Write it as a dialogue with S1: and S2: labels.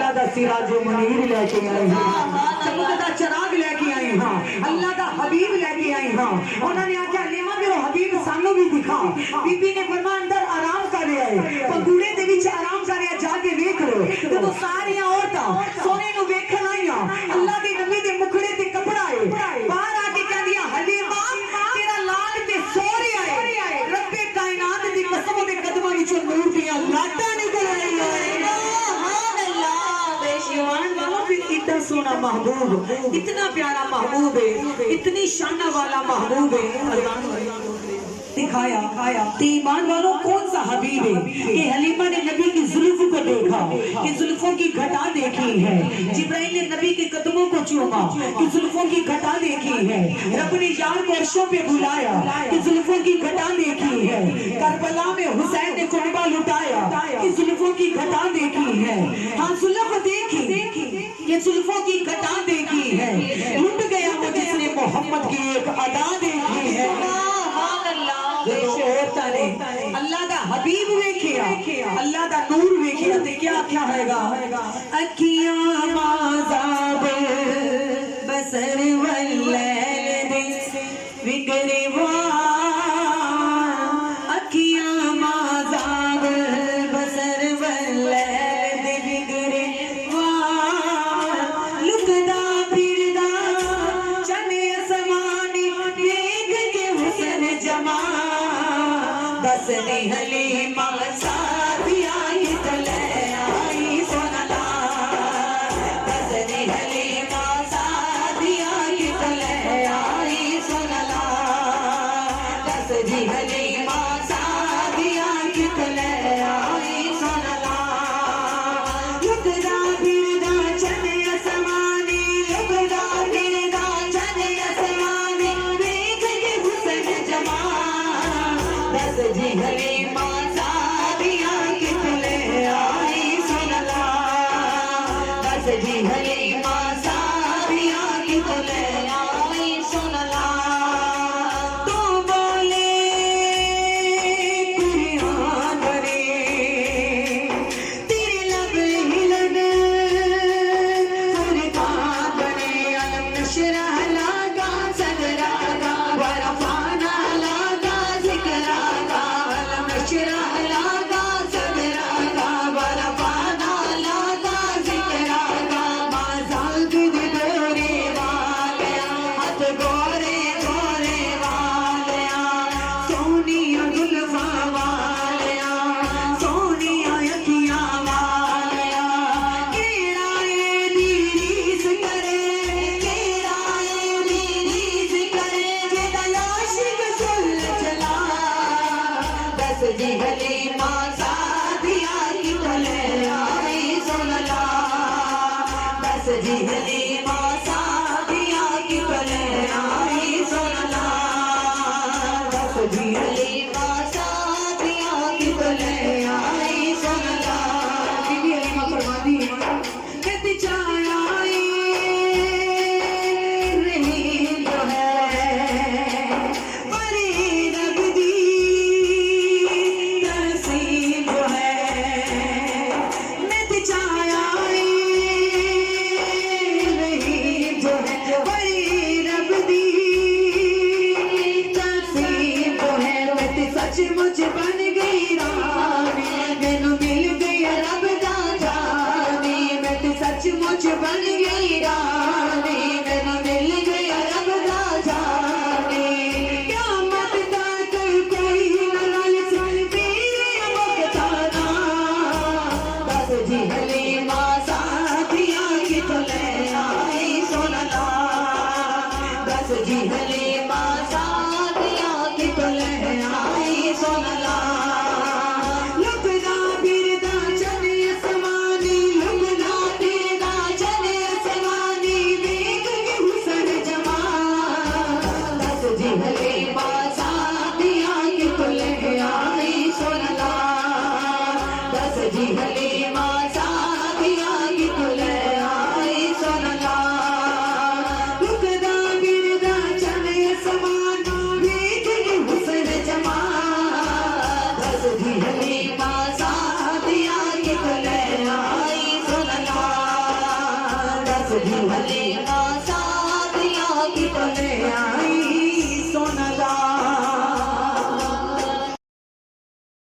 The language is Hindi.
S1: अल्लाह दा सिराजो मुनीर लेके आई हां, चमकदा चिराग लेके आई हां, अल्लाह दा हबीब लेके आई हां। उन्होंने आख्या लेवा मेरा हबीब सानू भी दिखा। बीबी ने फरमाया अंदर आराम कर रहा है, पंगूड़े दे विच आराम कर रहा, जाके वेख लो। जब सारियां औरतां सोने नु वेखण आईयां, अल्लाह दे नबी दे मुखड़े ते कपड़ा है, बाहर आके कहंदियां हलीमा तेरा लाल ते सो रहा है। रब्बे कायनात दी कसम दे कदमां विचों नूर दियां लाटां निकल रही है। इतना सोना महबूब, इतना प्यारा महबूब है, इतनी शाना वाला महबूब है। दिखाया ईमान वालों कौन सा हबीब है कि हलीमा ने नबी की जुल्फ को देखा, कि जुल्फों की घटा देखी है। जिब्राइल ने नबी के कदमों को चूमा, कि जुल्फों की घटा देखी है। रब ने यार को अर्शों पे बुलाया, कि जुल्फों की घटा देखी है। करबला में हुसैन ने कुर्बा लुटाया, कि जुल्फों की घटा देखी है। हाँ जुल्फ देखी, ये जुल्फों की घटा देखी है। लुट गया वो जिसने मोहम्मद की एक अदा देखी है। अल्लाह दा हबीब वेखिया, अल्लाह दा नूर वेखिया ते क्या क्या हैगा। अखियां माज़ाब बसर वल्लैल दे विगरवा, अखियां माज़ाब बसर वल्लैल दे विगरवा। लुकदा फिरदा चने असमानी देख के हुस्न जमा, बसने हलीमा सादिया तो ले आई सोनला। बसने हलीमा सादिया तो ले आई सोनला। बस जी हलीमा सादिया तो ले आई सोनला। लुकदा फिरदा चने असमानी, लुकदा फिरदा चने असमानी देख के हुस्न जमा, बस जी हलीमा सादिया कितने आई सोनला। बस जी हलीमा सादिया कितने आई सोनला। तू बोले कुरान करे तेरे लब हिलन, फुरकान बने अलम नशरह लगा सदरा का, वरफाना लगा जिक्रा का, अलम नशरह लगा सदरा का, वरफाना लगा जिक्रा का। माज़ाल दिल गोरे वालिया, हाथ गोरे गोरे वालिया, सोनिया जुल्फा वालिया, सोनिया अखियां वालिया। केड़ा ए दी रीस करे, केड़ा ए दी रीस करे, जेदा आशिक सुल चला। बस जी हलीमा सादिया की तले आई सोनला। बस जी हलीमा सादिया की तले आई सोनला। बस जी हलीमा सादिया की तले आई सोनला। बीबी हलीमा फरमाती कहती चाया रही जो है बड़ी रब दी नसीब जो है। मैं ते चाया रही जो है बड़ी रब दी नसीब जो है। मैं ते सचमुच बन गई रानी, मैनू मिल गई रब दा जानी। मैं ते सचमुच बन गई रानी, मैनू मिल गई रब दा जानी। क़यामत तक कोई न रल सकती मुख्तारा। बस जी हलीमा सादिया की तो ले आई सोनला। बस जी हलीमा सादिया की तो ले आई सोनला। लुकदा फिरदा चने असमानी, लुकदा फिरदा चने असमानी देख के हुस्न जमा। बस जी हलीमा सादिया की तो ले आई सोनला। बस जी हलीमा भी
S2: भले ना साथ या कि
S1: कितने आई